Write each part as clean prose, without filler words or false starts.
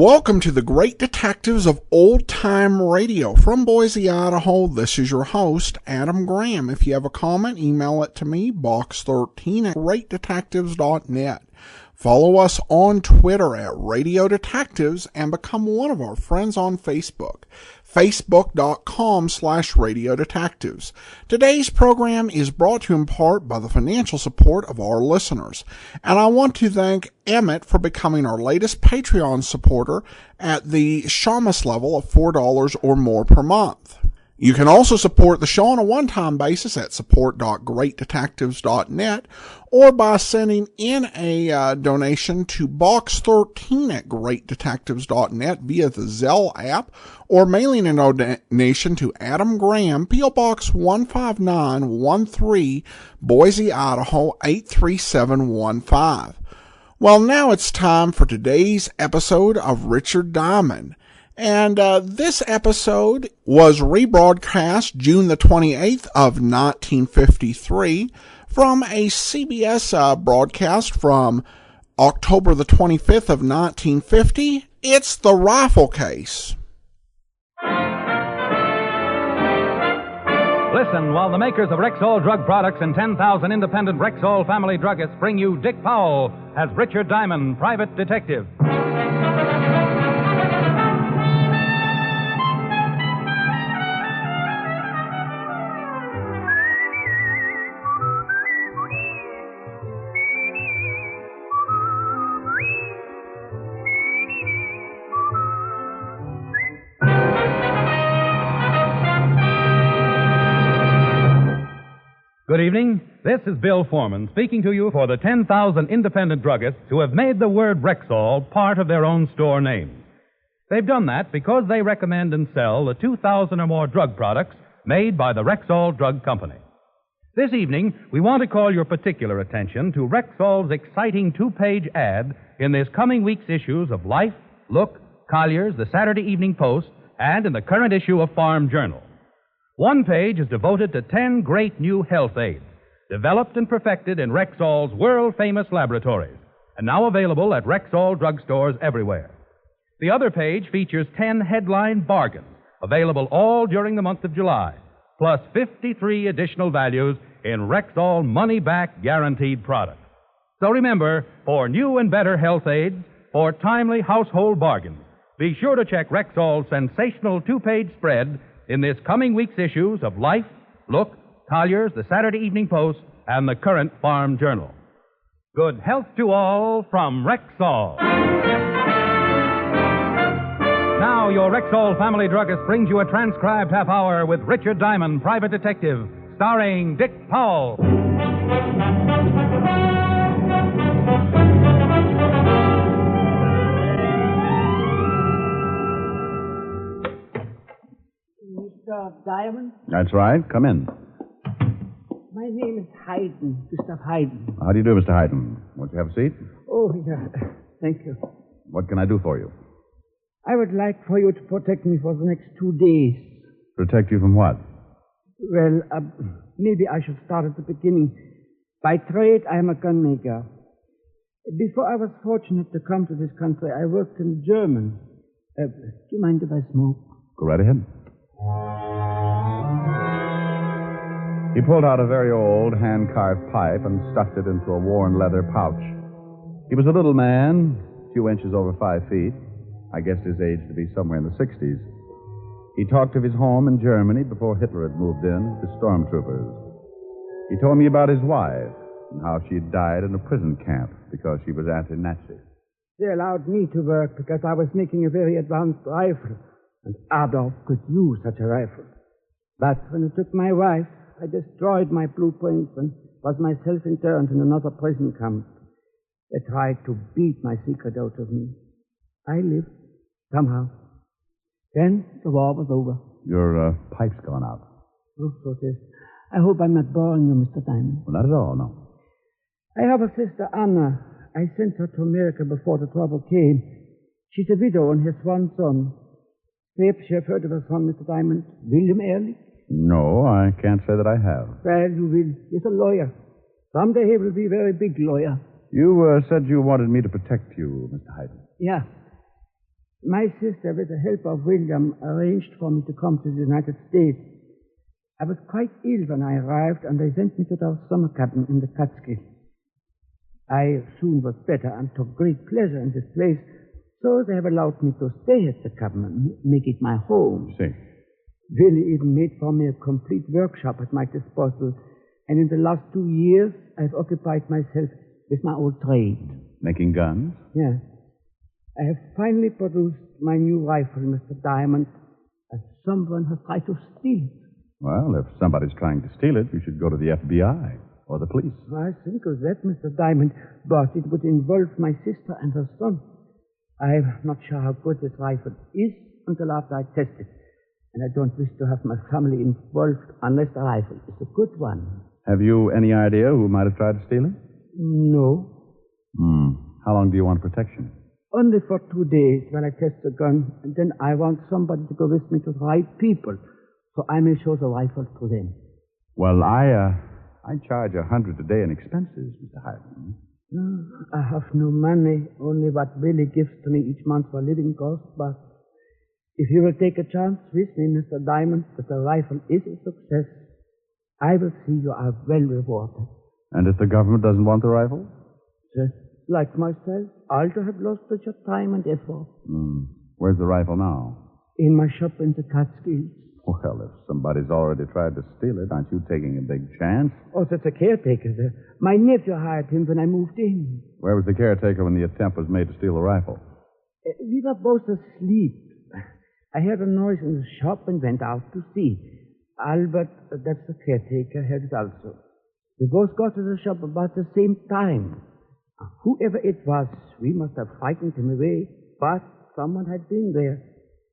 Welcome to the Great Detectives of Old Time Radio. From Boise, Idaho, this is your host, Adam Graham. If you have a comment, email it to me, box13@greatdetectives.net. Follow us on Twitter at Radio Detectives and become one of our friends on Facebook, facebook.com/Radio Detectives. Today's program is brought to you in part by the financial support of our listeners. And I want to thank Emmett for becoming our latest Patreon supporter at the Shamus level of $4 or more per month. You can also support the show on a one-time basis at support.greatdetectives.net or by sending in a donation to box13@greatdetectives.net via the Zelle app or mailing a donation to Adam Graham, P.O. Box 15913, Boise, Idaho 83715. Well, now it's time for today's episode of Richard Diamond. And this episode was rebroadcast June the 28th of 1953 from a CBS broadcast from October the 25th of 1950. It's The Rifle Case. Listen while the makers of Rexall drug products and 10,000 independent Rexall family druggists bring you Dick Powell as Richard Diamond, private detective. Good evening. This is Bill Foreman speaking to you for the 10,000 independent druggists who have made the word Rexall part of their own store names. They've done that because they recommend and sell the 2,000 or more drug products made by the Rexall Drug Company. This evening, we want to call your particular attention to Rexall's exciting two-page ad in this coming week's issues of Life, Look, Collier's, the Saturday Evening Post, and in the current issue of Farm Journal. One page is devoted to 10 great new health aids, developed and perfected in Rexall's world-famous laboratories, and now available at Rexall drugstores everywhere. The other page features 10 headline bargains, available all during the month of July, plus 53 additional values in Rexall money-back guaranteed products. So remember, for new and better health aids, for timely household bargains, be sure to check Rexall's sensational two-page spread in this coming week's issues of Life, Look, Collier's, the Saturday Evening Post, and the current Farm Journal. Good health to all from Rexall. Now, your Rexall family druggist brings you a transcribed half hour with Richard Diamond, private detective, starring Dick Powell. Diamond? That's right. Come in. My name is Hayden, Gustav Hayden. How do you do, Mr. Hyden? Won't you have a seat? Oh, yeah. Thank you. What can I do for you? I would like for you to protect me for the next 2 days. Protect you from what? Well, maybe I should start at the beginning. By trade, I am a gunmaker. Before I was fortunate to come to this country, I worked in German. Do you mind if I smoke? Go right ahead. He pulled out a very old hand-carved pipe and stuffed it into a worn leather pouch. He was a little man, a few inches over 5 feet. I guessed his age to be somewhere in the 60s. He talked of his home in Germany before Hitler had moved in with the stormtroopers. He told me about his wife and how she had died in a prison camp because she was anti-Nazi. They allowed me to work because I was making a very advanced rifle, and Adolf could use such a rifle. But when they took my wife, I destroyed my blueprints and was myself interned in another prison camp. They tried to beat my secret out of me. I lived, somehow. Then the war was over. Your pipe's gone out. Oh, so it is. I hope I'm not boring you, Mr. Diamond. Well, not at all, no. I have a sister, Anna. I sent her to America before the trouble came. She's a widow and has one son. Perhaps you have heard of her son, Mr. Diamond, William Ehrlich? No, I can't say that I have. Well, you will. He's a lawyer. Someday he will be a very big lawyer. You said you wanted me to protect you, Mr. Hayden. Yeah. My sister, with the help of William, arranged for me to come to the United States. I was quite ill when I arrived, and they sent me to their summer cabin in the Catskills. I soon was better and took great pleasure in this place, so they have allowed me to stay at the cabin and make it my home. See. Willie even made for me a complete workshop at my disposal, and in the last 2 years, I've occupied myself with my old trade. Making guns? Yes. I have finally produced my new rifle, Mr. Diamond, and someone has tried to steal it. Well, if somebody's trying to steal it, you should go to the FBI or the police. I think of that, Mr. Diamond, but it would involve my sister and her son. I'm not sure how good this rifle is until after I test it, and I don't wish to have my family involved unless the rifle is a good one. Have you any idea who might have tried to steal it? No. How long do you want protection? Only for 2 days while I test the gun, and then I want somebody to go with me to the right people, so I may show the rifle to them. Well, I charge $100 a day in expenses, Mr. Hyden. I have no money, only what Billy gives to me each month for living costs, but if you will take a chance with me, Mr. Diamond, that the rifle is a success, I will see you are well rewarded. And if the government doesn't want the rifle? Just like myself, I also have lost such a time and effort. Where's the rifle now? In my shop in the Catskills. Well, if somebody's already tried to steal it, aren't you taking a big chance? Oh, that's a caretaker there. My nephew hired him when I moved in. Where was the caretaker when the attempt was made to steal the rifle? We were both asleep. I heard a noise in the shop and went out to see. Albert, that's the caretaker, heard it also. We both got to the shop about the same time. Whoever it was, we must have frightened him away, but someone had been there.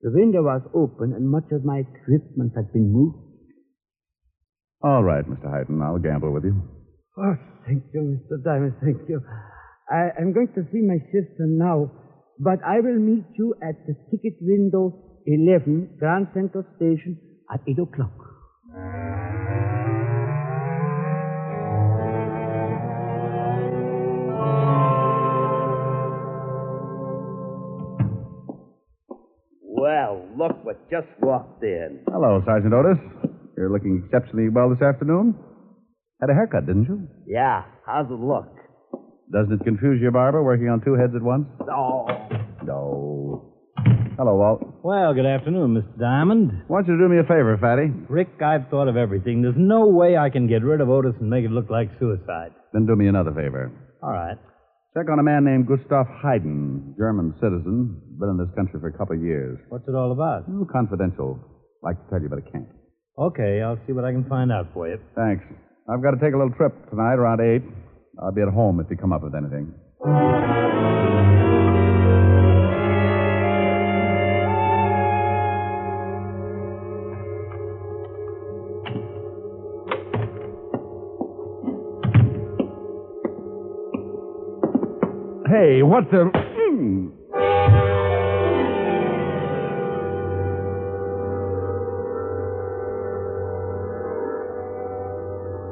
The window was open, and much of my equipment had been moved. All right, Mr. Hyden, I'll gamble with you. Oh, thank you, Mr. Diamond, thank you. I'm going to see my sister now, but I will meet you at the ticket window 11, Grand Central Station, at 8 o'clock. Well, look what just walked in. Hello, Sergeant Otis. You're looking exceptionally well this afternoon. Had a haircut, didn't you? Yeah, how's it look? Doesn't it confuse your barber working on 2 heads at once? Oh. No. Hello, Walt. Well, good afternoon, Mr. Diamond. I want you to do me a favor, Fatty. Rick, I've thought of everything. There's no way I can get rid of Otis and make it look like suicide. Then do me another favor. All right. Check on a man named Gustav Hayden, German citizen. Been in this country for a couple of years. What's it all about? Confidential. Like to tell you, but I can't. Okay, I'll see what I can find out for you. Thanks. I've got to take a little trip tonight around 8. I'll be at home if you come up with anything. Hey, what the...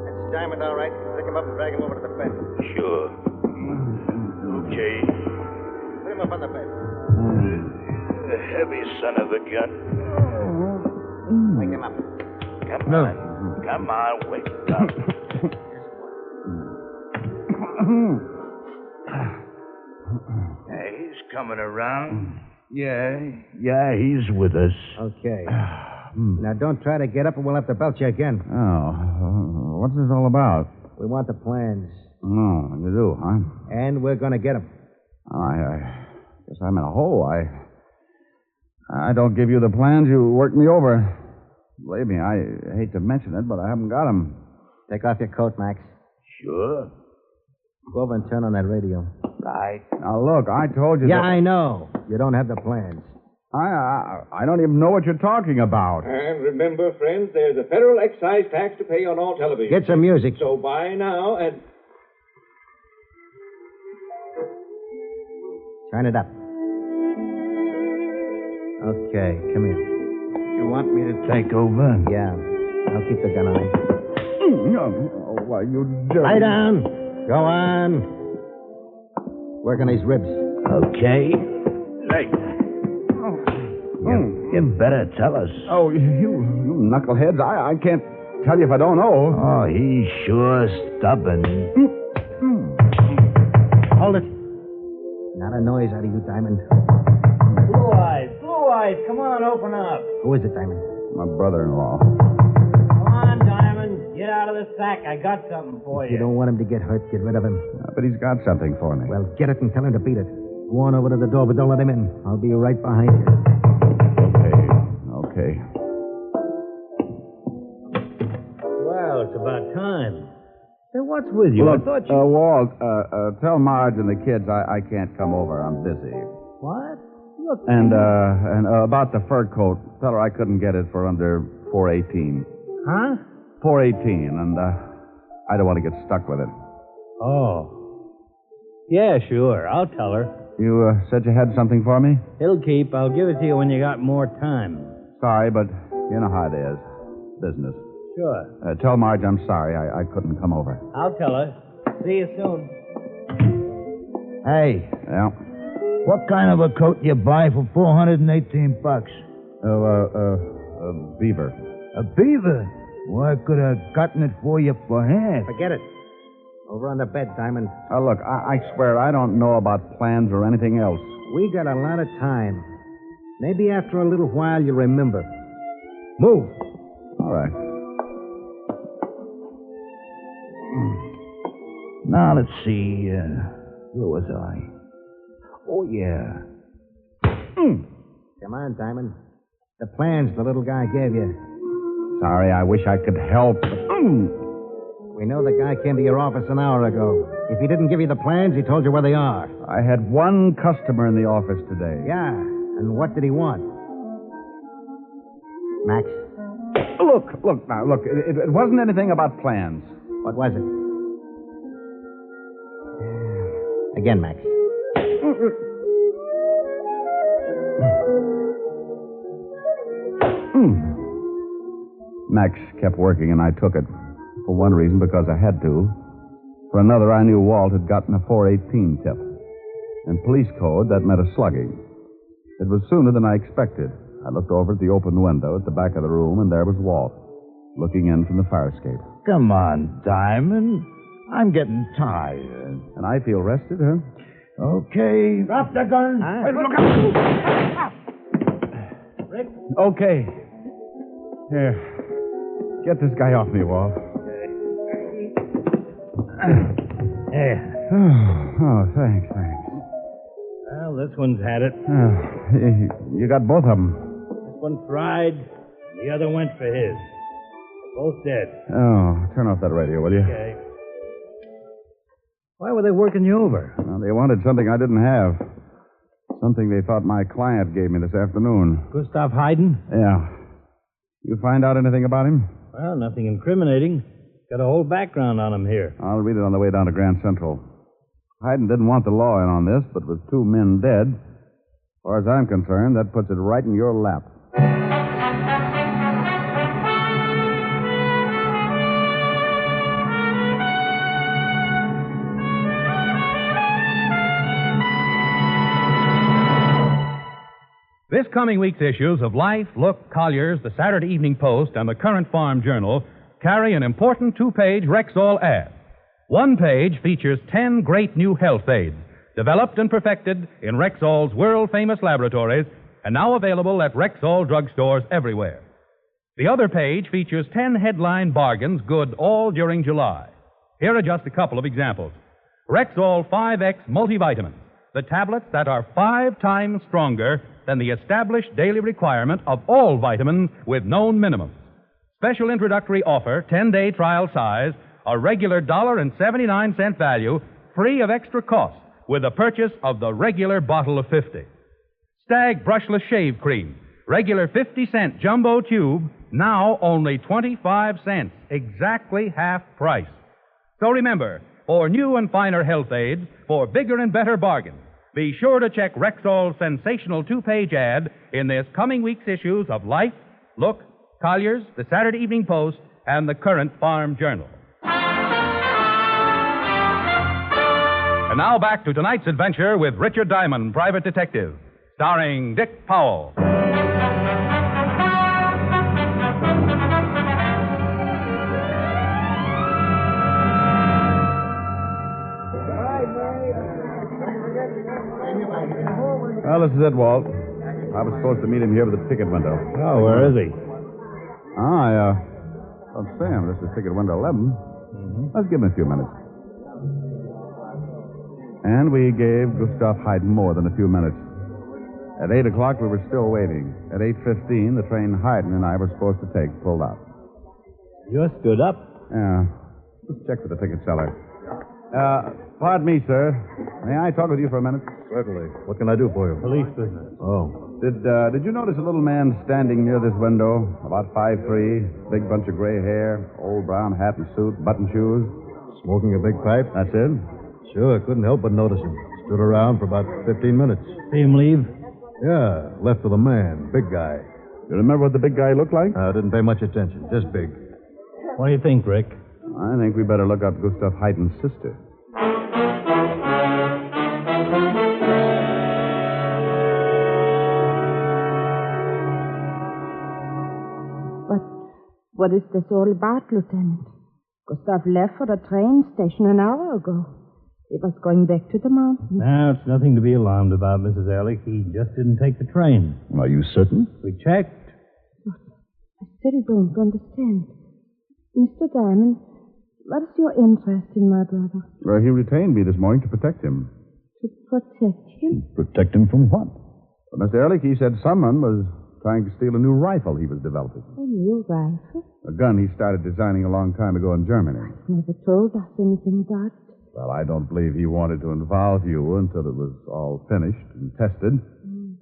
That's Diamond, all right. Pick him up and drag him over to the fence. Sure. Okay. Put him up on the fence. A heavy son of a gun. Wake him up. Come on. Come on, wake up. He's coming around. Yeah, he's with us. Okay. Now, don't try to get up, or we'll have to belt you again. Oh, what's this all about? We want the plans. Oh, you do, huh? And we're going to get them. I guess I'm in a hole. I don't give you the plans. You work me over. Believe me, I hate to mention it, but I haven't got them. Take off your coat, Max. Sure. Go over and turn on that radio. Right. Now, look, I told you Yeah, that... I know. You don't have the plans. I don't even know what you're talking about. And remember, friends, there's a federal excise tax to pay on all television. Get some music. So buy now and... Turn it up. Okay, come here. You want me to take over? Yeah. I'll keep the gun on you. No, why, you dirty... Lie down. Go on. Work on these ribs. Okay. Right. You better tell us. Oh, you knuckleheads. I can't tell you if I don't know. Oh, he's sure stubborn. Hold it. Not a noise out of you, Diamond. Blue Eyes, come on, open up. Who is it, Diamond? My brother-in-law. Come on, Diamond. Get out of the sack. I got something for If you don't want him to get hurt, get rid of him. But he's got something for me. Well, get it and tell him to beat it. Go on over to the door, but don't let him in. I'll be right behind you. Okay. Well, it's about time. Hey, what's with you? Look, I thought you... Walt, tell Marge and the kids I can't come over. I'm busy. What? Look... And about the fur coat, tell her I couldn't get it for under $4.18. Huh? $4.18, and I don't want to get stuck with it. Oh. Yeah, sure. I'll tell her. You said you had something for me? It'll keep. I'll give it to you when you got more time. Sorry, but you know how it is. Business. Sure. Tell Marge I'm sorry I couldn't come over. I'll tell her. See you soon. Hey, Yeah. what kind of a coat you buy for $418? Beaver. A beaver? Well, I could have gotten it for you for half. Forget it. Over on the bed, Diamond. Look, I swear I don't know about plans or anything else. We got a lot of time. Maybe after a little while you'll remember. Move. All right. Now, let's see. Where was I? Oh, yeah. Come on, Diamond. The plans the little guy gave you. Sorry, I wish I could help. We know the guy came to your office an hour ago. If he didn't give you the plans, he told you where they are. I had one customer in the office today. Yeah, and what did he want? Max, Look now, look. It wasn't anything about plans. what was it? Again, Max. Max kept working, and I took it. For one reason, because I had to. For another, I knew Walt had gotten a 418 tip. In police code, that meant a slugging. It was sooner than I expected. I looked over at the open window at the back of the room, and there was Walt, looking in from the fire escape. Come on, Diamond. I'm getting tired. And I feel rested, huh? Okay. Drop the gun. Hey, look out! Rick? Okay. Here. Get this guy off me, Walt. Yeah. Oh, thanks. Well, this one's had it. You got both of them. This one tried, the other went for his. Both dead. Oh, turn off that radio, will you? Okay. Why were they working you over? Well, they wanted something I didn't have. Something they thought my client gave me this afternoon. Gustav Hayden? Yeah. You find out anything about him? Well, nothing incriminating. Got a whole background on him here. I'll read it on the way down to Grand Central. Hayden didn't want the law in on this, but with 2 men dead, as far as I'm concerned, that puts it right in your lap. This coming week's issues of Life, Look, Collier's, the Saturday Evening Post, and the Current Farm Journal carry an important 2-page Rexall ad. One page features 10 great new health aids, developed and perfected in Rexall's world-famous laboratories, and now available at Rexall drugstores everywhere. The other page features 10 headline bargains good all during July. Here are just a couple of examples. Rexall 5X multivitamins, the tablets that are 5 times stronger than the established daily requirement of all vitamins with known minimums. Special introductory offer, 10-day trial size, a regular $1.79 value, free of extra cost, with the purchase of the regular bottle of 50. Stag Brushless Shave Cream, regular 50-cent jumbo tube, now only 25 cents, exactly half price. So remember, for new and finer health aids, for bigger and better bargains, be sure to check Rexall's sensational 2-page ad in this coming week's issues of Life, Look, Collier's, the Saturday Evening Post, and the Current Farm Journal. And now back to tonight's adventure with Richard Diamond, Private Detective, starring Dick Powell. Well, this is it, Walt. I was supposed to meet him here at the ticket window. Oh, where is he? I don't see him. This is ticket window 11. Let's give him a few minutes. And we gave Gustav Haydn more than a few minutes. At 8 o'clock, we were still waiting. At 8:15, the train Haydn and I were supposed to take pulled out. You stood up. Yeah. Let's check with the ticket seller. Pardon me, sir. May I talk with you for a minute? Certainly. What can I do for you? Police business. Oh. Did you notice a little man standing near this window? About 5'3", big bunch of gray hair, old brown hat and suit, button shoes. Smoking a big pipe? That's it? Sure, couldn't help but notice him. Stood around for about 15 minutes. See him leave? Yeah, left with a man, big guy. You remember what the big guy looked like? I didn't pay much attention, just big. What do you think, Rick? I think we better look up Gustav Haydn's sister. But what is this all about, Lieutenant? Gustav left for the train station an hour ago. He was going back to the mountains. Now, it's nothing to be alarmed about, Mrs. Ehrlich. He just didn't take the train. Are you certain? We checked. But I still don't understand. Mr. Diamond, what is your interest in my brother? Well, he retained me this morning to protect him. To protect him? Protect him from what? Well, Mr. Ehrlich, he said someone was trying to steal a new rifle he was developing. A new rifle? A gun he started designing a long time ago in Germany. Never told us anything about it. Well, I don't believe he wanted to involve you until it was all finished and tested.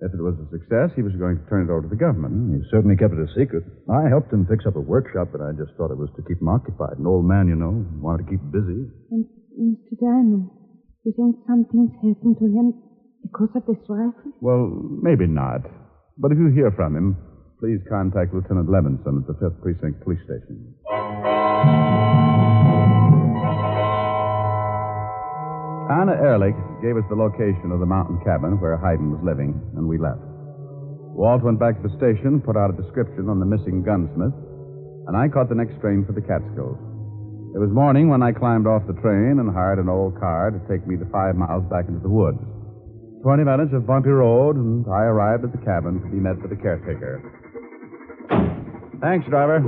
If it was a success, he was going to turn it over to the government. He certainly kept it a secret. I helped him fix up a workshop, but I just thought it was to keep him occupied. An old man, you know, wanted to keep busy. And Mr. Diamond, you think something's happened to him because of this rifle? Well, maybe not. But if you hear from him, please contact Lieutenant Levinson at the 5th Precinct Police Station. Anna Ehrlich gave us the location of the mountain cabin where Haydn was living, and we left. Walt went back to the station, put out a description on the missing gunsmith, and I caught the next train for the Catskills. It was morning when I climbed off the train and hired an old car to take me the 5 miles back into the woods. 20 minutes of bumpy road, and I arrived at the cabin to be met by the caretaker. Thanks, driver.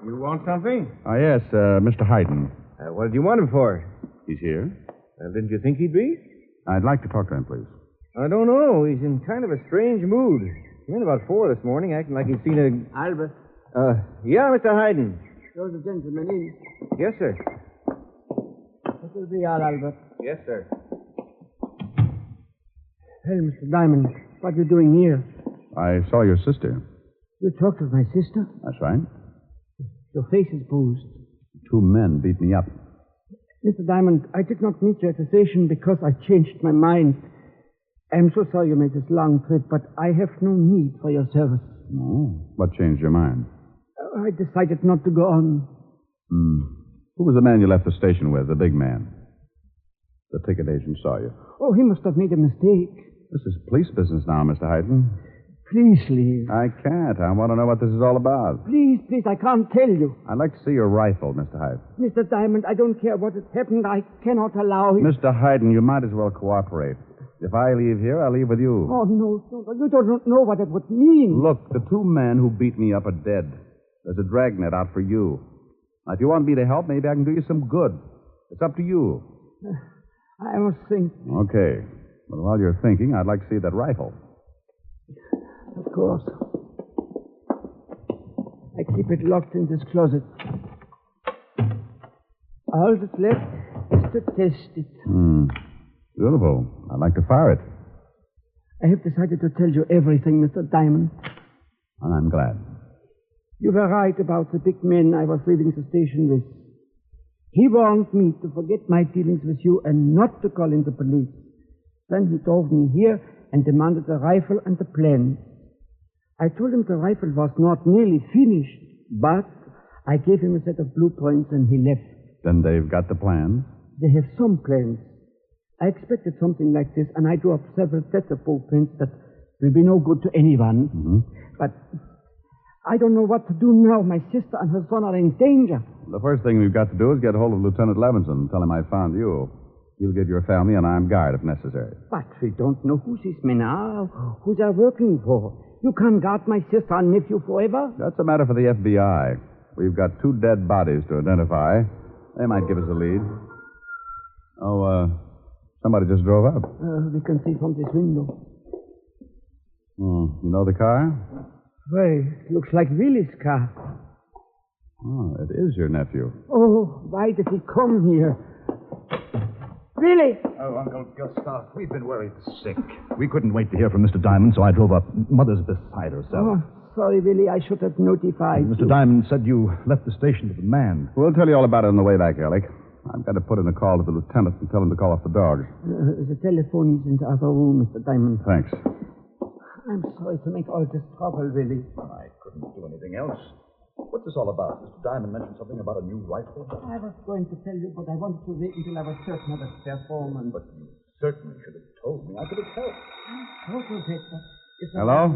You want something? Oh, yes, Mr. Haydn. What did you want him for? He's here. Didn't you think he'd be? I'd like to talk to him, please. I don't know. He's in kind of a strange mood. He came in about 4 this morning, acting like he'd seen a... Albert, Yeah, Mr. Haydn. show the gentleman in. Yes, sir. That will be all, Albert. Yes, sir. Well, Mr. Diamond, what are you doing here? I saw your sister. You talked with my sister? That's right. Your face is bruised. 2 men beat me up. Mr. Diamond, I did not meet you at the station because I changed my mind. I am so sorry you made this long trip, but I have no need for your service. Oh, what changed your mind? I decided not to go on. Who was the man you left the station with, the big man? The ticket agent saw you. Oh, he must have made a mistake. This is police business now, Mr. Haydn. Please leave. I can't. I want to know what this is all about. Please, I can't tell you. I'd like to see your rifle, Mr. Haydn. Mr. Diamond, I don't care what has happened. I cannot allow him. Mr. Haydn, you might as well cooperate. If I leave here, I'll leave with you. Oh, no. You don't know what it would mean. Look, the 2 men who beat me up are dead. There's a dragnet out for you. Now, if you want me to help, maybe I can do you some good. It's up to you. I must think. Okay. But while you're thinking, I'd like to see that rifle. Of course. I keep it locked in this closet. All that's left is to test it. Beautiful. I'd like to fire it. I have decided to tell you everything, Mr. Diamond. And I'm glad. You were right about the big men I was leaving the station with. He warned me to forget my dealings with you and not to call in the police. Then he drove me here and demanded the rifle and the plan. I told him the rifle was not nearly finished, but I gave him a set of blueprints and he left. Then they've got the plan? They have some plans. I expected something like this, and I drew up several sets of blueprints that will be no good to anyone. But I don't know what to do now. My sister and her son are in danger. The first thing we've got to do is get hold of Lieutenant Levinson and tell him I found you. You'll get your family an armed guard if necessary. But we don't know who these men are, who they're working for. You can't guard my sister and nephew forever. That's a matter for the FBI. We've got 2 dead bodies to identify. They might give us a lead. Somebody just drove up. We can see from this window. You know the car? Well, it looks like Willie's car. Oh, it is your nephew. Oh, why did he come here? Willie! Oh, Uncle Gustav, we've been worried sick. We couldn't wait to hear from Mr. Diamond, so I drove up. Mother's beside herself. Oh, sorry, Willie. I should have notified Mr. you. Diamond said you left the station with a man. We'll tell you all about it on the way back, Alec. I've got to put in a call to the lieutenant and tell him to call off the dogs. The telephone is in the other room, Mr. Diamond. Thanks. I'm sorry to make all this trouble, Willie. I couldn't do anything else. What's this all about? Mr. Diamond mentioned something about a new rifle. I was going to tell you, but I wanted to wait until I was certain of its performance. But you certainly should have told me. I could have helped. Hello?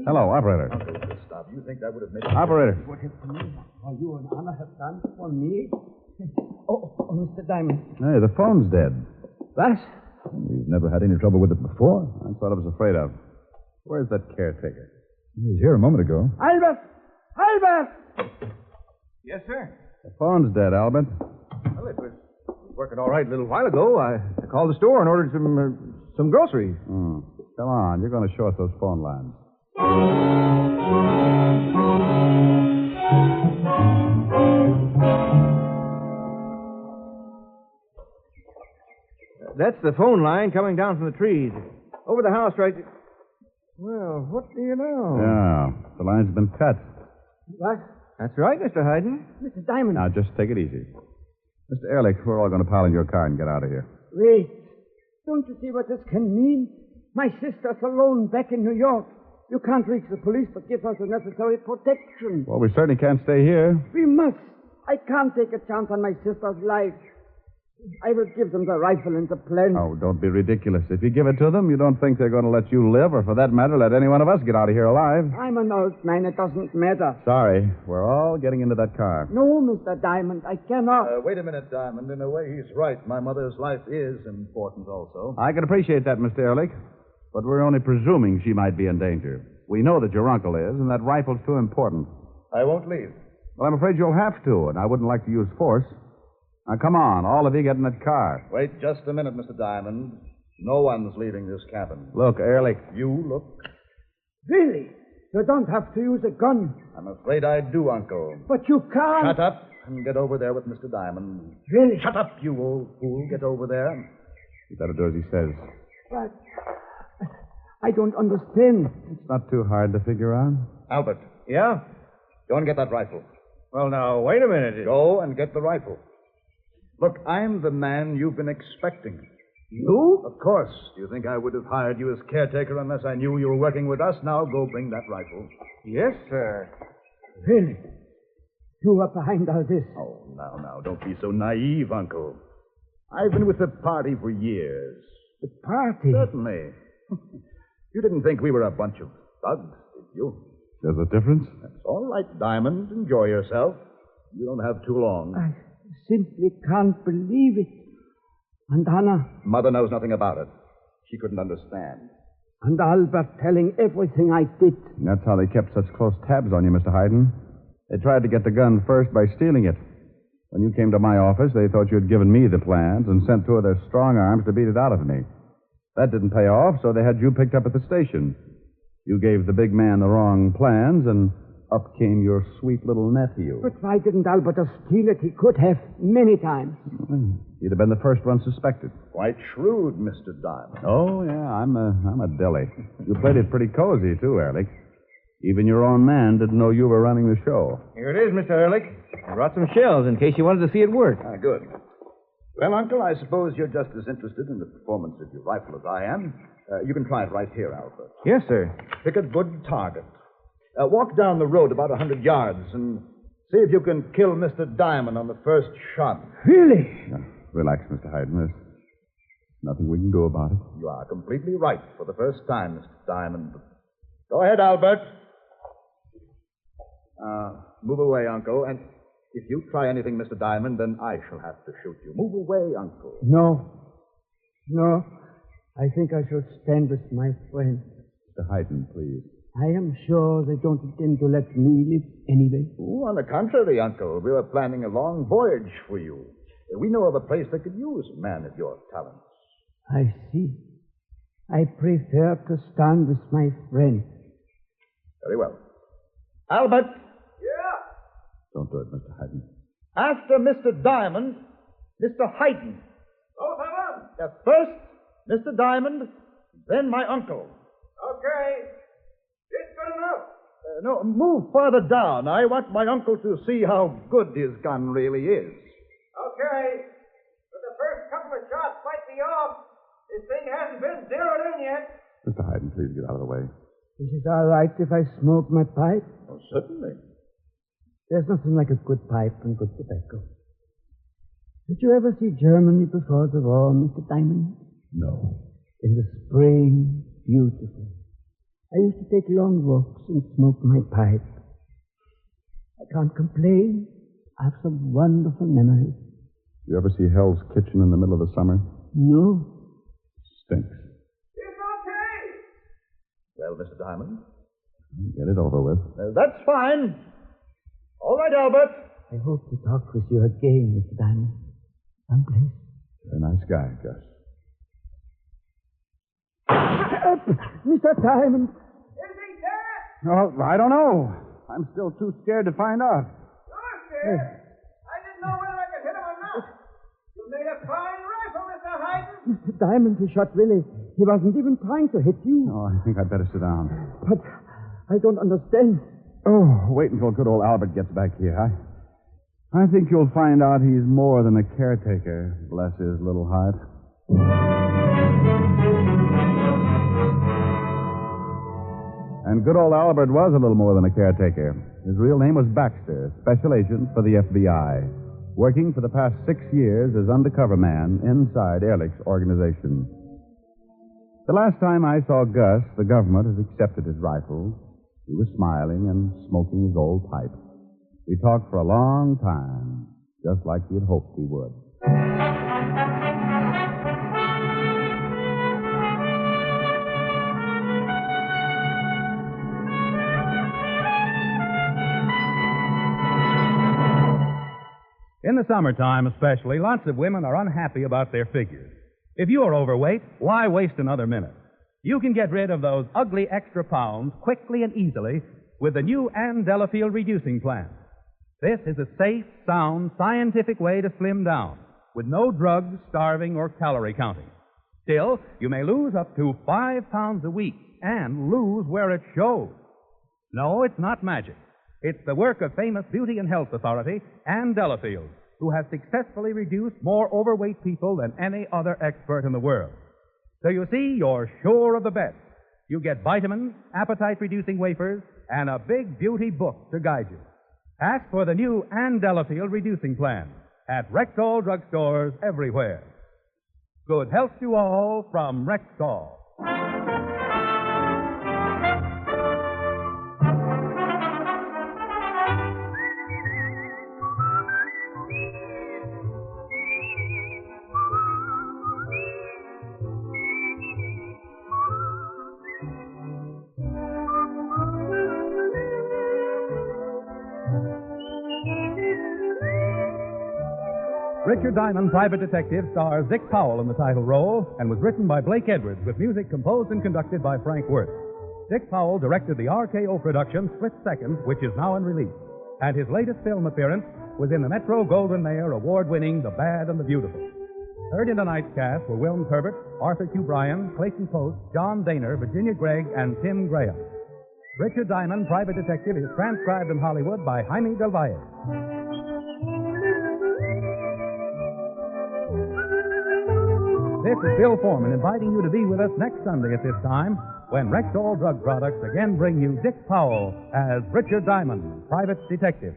Hello, operator. Uncle Gustav, you think that would have made Operator. What have you and Anna have done for me? Oh, Mr. Diamond. Hey, the phone's dead. What? We've never had any trouble with it before. That's what I was afraid of. Where's that caretaker? He was here a moment ago. Albert! Albert! Yes, sir. The phone's dead, Albert. Well, it was working all right a little while ago. I called the store and ordered some groceries. Come on, you're going to show us those phone lines. That's the phone line coming down from the trees. Over the house right... Well, what do you know? Yeah, the line's been cut. What? That's right, Mr. Hayden. Mr. Diamond. Now, just take it easy. Mr. Ehrlich, we're all going to pile in your car and get out of here. Wait. Don't you see what this can mean? My sister's alone back in New York. You can't reach the police to give us the necessary protection. Well, we certainly can't stay here. We must. I can't take a chance on my sister's life. I will give them the rifle and the plan. Oh, don't be ridiculous. If you give it to them, you don't think they're going to let you live, or for that matter, let any one of us get out of here alive. I'm an old man. It doesn't matter. Sorry. We're all getting into that car. No, Mr. Diamond, I cannot. Wait a minute, Diamond. In a way, he's right. My mother's life is important also. I can appreciate that, Mr. Ehrlich, but we're only presuming she might be in danger. We know that your uncle is, and that rifle's too important. I won't leave. Well, I'm afraid you'll have to, and I wouldn't like to use force. Now, come on. All of you get in that car. Wait just a minute, Mr. Diamond. No one's leaving this cabin. Look, Ehrlich. You look. Really? You don't have to use a gun. I'm afraid I do, Uncle. But you can't. Shut up and get over there with Mr. Diamond. Really? Shut up, you old fool. Get over there. You better do as he says. But I don't understand. It's not too hard to figure out. Albert. Yeah? Go and get that rifle. Well, now, wait a minute. Go and get the rifle. Look, I'm the man you've been expecting. You? Of course. Do you think I would have hired you as caretaker unless I knew you were working with us? Now go bring that rifle. Yes, sir. Really? You are behind all this? Oh, now, don't be so naive, Uncle. I've been with the party for years. The party? Certainly. You didn't think we were a bunch of thugs, did you? There's a difference? That's all right, Diamond. Enjoy yourself. You don't have too long. I simply can't believe it. And Anna? Mother knows nothing about it. She couldn't understand. And Albert telling everything I did. That's how they kept such close tabs on you, Mr. Hayden. They tried to get the gun first by stealing it. When you came to my office, they thought you had given me the plans and sent 2 of their strong arms to beat it out of me. That didn't pay off, so they had you picked up at the station. You gave the big man the wrong plans, and up came your sweet little nephew. But why didn't Albert steal it? He could have many times. He'd have been the first one suspected. Quite shrewd, Mr. Diamond. Oh, yeah, I'm a dilly. You played it pretty cozy, too, Ehrlich. Even your own man didn't know you were running the show. Here it is, Mr. Ehrlich. I brought some shells in case you wanted to see it work. Ah, good. Well, Uncle, I suppose you're just as interested in the performance of your rifle as I am. You can try it right here, Albert. Yes, sir. Pick a good target. Walk down the road about 100 yards and see if you can kill Mr. Diamond on the first shot. Really? Relax, Mr. Hayden. There's nothing we can do about it. You are completely right for the first time, Mr. Diamond. Go ahead, Albert. Move away, Uncle. And if you try anything, Mr. Diamond, then I shall have to shoot you. Move away, Uncle. No. I think I shall stand with my friend. Mr. Hayden, please. I am sure they don't intend to let me live anyway. Oh, on the contrary, Uncle. We were planning a long voyage for you. We know of a place that could use a man of your talents. I see. I prefer to stand with my friend. Very well. Albert! Don't do it, Mr. Hayden. After Mr. Diamond, Mr. Hayden. Both of them? First, Mr. Diamond, then my uncle. Okay. It's good enough. No, move farther down. I want my uncle to see how good his gun really is. Okay. But the first couple of shots might be off. This thing hasn't been zeroed in yet. Mr. Hayden, please get out of the way. Is it all right if I smoke my pipe? Oh, certainly. There's nothing like a good pipe and good tobacco. Did you ever see Germany before the war, Mr. Diamond? No. In the spring, beautiful. I used to take long walks and smoke my pipe. I can't complain. I have some wonderful memories. You ever see Hell's Kitchen in the middle of the summer? No. Stinks. It's okay. Well, Mr. Diamond? Get it over with. That's fine. All right, Albert. I hope to talk with you again, Mr. Diamond. Someplace. You're a nice guy, Gus. Mr. Diamond. Is he dead? Oh, I don't know. I'm still too scared to find out. You're scared? I didn't know whether I could hit him or not. You made a fine rifle, Mr. Hayden. Mr. Diamond, he shot Willie. He wasn't even trying to hit you. Oh, I think I'd better sit down. But I don't understand. Oh, wait until good old Albert gets back here. I think you'll find out he's more than a caretaker, bless his little heart. And good old Albert was a little more than a caretaker. His real name was Baxter, special agent for the FBI, working for the past 6 years as undercover man inside Ehrlich's organization. The last time I saw Gus, the government has accepted his rifle. He was smiling and smoking his old pipe. We talked for a long time, just like he had hoped we would. In the summertime especially, lots of women are unhappy about their figures. If you are overweight, why waste another minute? You can get rid of those ugly extra pounds quickly and easily with the new Ann Delafield reducing plan. This is a safe, sound, scientific way to slim down with no drugs, starving, or calorie counting. Still, you may lose up to 5 pounds a week and lose where it shows. No, it's not magic. It's the work of famous beauty and health authority, Ann Delafield, who has successfully reduced more overweight people than any other expert in the world. So you see, you're sure of the best. You get vitamins, appetite-reducing wafers, and a big beauty book to guide you. Ask for the new Ann Delafield reducing plan at Rexall drugstores everywhere. Good health to all from Rexall. Richard Diamond, Private Detective, stars Dick Powell in the title role and was written by Blake Edwards with music composed and conducted by Frank Worth. Dick Powell directed the RKO production Split Second, which is now in release. And his latest film appearance was in the Metro Goldwyn Mayer award-winning The Bad and the Beautiful. Heard in tonight's cast were Wilms Herbert, Arthur Q. Bryan, Clayton Post, John Daner, Virginia Gregg, and Tim Graham. Richard Diamond, Private Detective, is transcribed in Hollywood by Jaime Del Valle. This is Bill Foreman inviting you to be with us next Sunday at this time when Rexall Drug Products again bring you Dick Powell as Richard Diamond, Private Detective.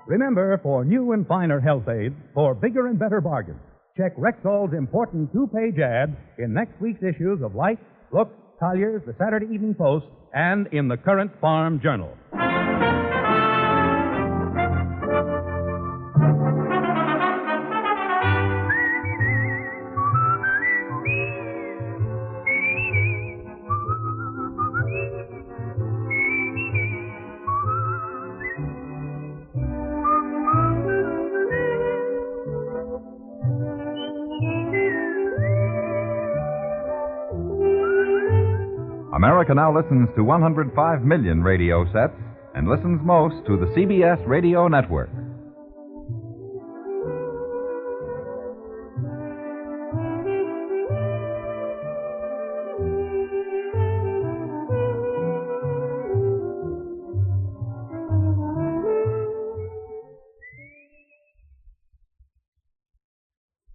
Remember, remember, for new and finer health aids, for bigger and better bargains, check Rexall's important two-page ad in next week's issues of Life, Look, Collier's, the Saturday Evening Post, and in the Current Farm Journal. America now listens to 105 million radio sets and listens most to the CBS Radio Network.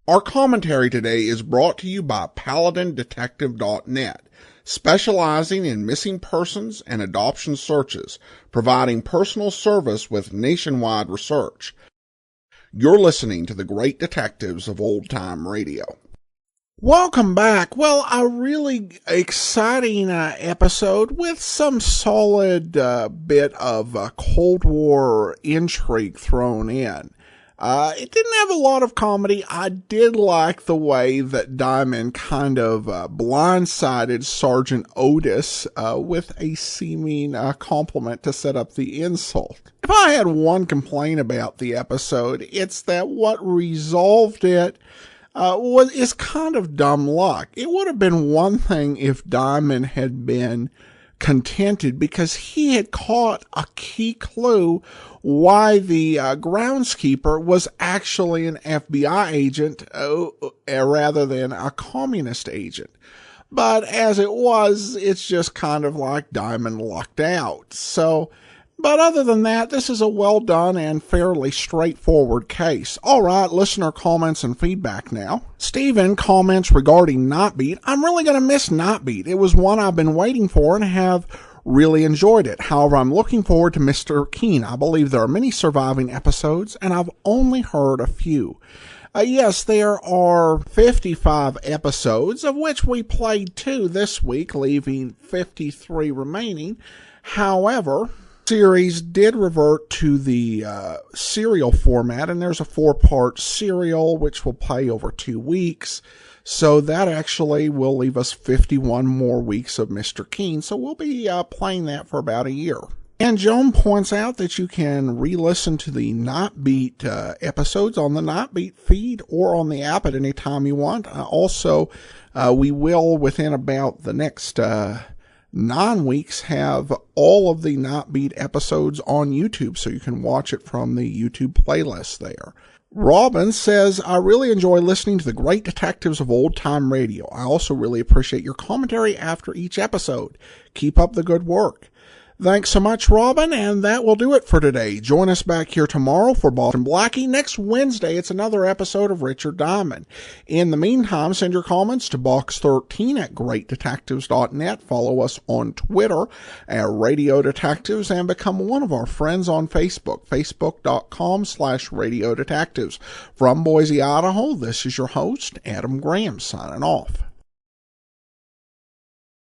Our commentary today is brought to you by PaladinDetective.net, specializing in missing persons and adoption searches, providing personal service with nationwide research. You're listening to the Great Detectives of Old Time Radio. Welcome back. Well, a really exciting episode with some solid bit of Cold War intrigue thrown in. It didn't have a lot of comedy. I did like the way that Diamond kind of blindsided Sergeant Otis with a seeming compliment to set up the insult. If I had one complaint about the episode, it's that what resolved it is kind of dumb luck. It would have been one thing if Diamond had been contented because he had caught a key clue why the groundskeeper was actually an FBI agent rather than a communist agent. But as it was, it's just kind of like Diamond lucked out. But other than that, this is a well done and fairly straightforward case. All right, listener comments and feedback now. Stephen comments regarding Nightbeat. I'm really going to miss Nightbeat. It was one I've been waiting for and have really enjoyed it. However, I'm looking forward to Mr. Keen. I believe there are many surviving episodes, and I've only heard a few. Yes, there are 55 episodes, of which we played 2 this week, leaving 53 remaining. However, series did revert to the serial format, and there's a 4-part serial which will play over 2 weeks. So that actually will leave us 51 more weeks of Mr. Keen. So we'll be playing that for about a year. And Joan points out that you can re-listen to the Nightbeat episodes on the Nightbeat feed or on the app at any time you want. Also, we will, within about the next 9 weeks, have all of the Nightbeat episodes on YouTube, so you can watch it from the YouTube playlist there. Robin says, I really enjoy listening to the Great Detectives of Old Time Radio. I also really appreciate your commentary after each episode. Keep up the good work. Thanks so much, Robin, and that will do it for today. Join us back here tomorrow for Boston Blackie. Next Wednesday, it's another episode of Richard Diamond. In the meantime, send your comments to box13 at greatdetectives.net. Follow us on Twitter at Radio Detectives and become one of our friends on Facebook, facebook.com/Radio Detectives. From Boise, Idaho, this is your host, Adam Graham, signing off.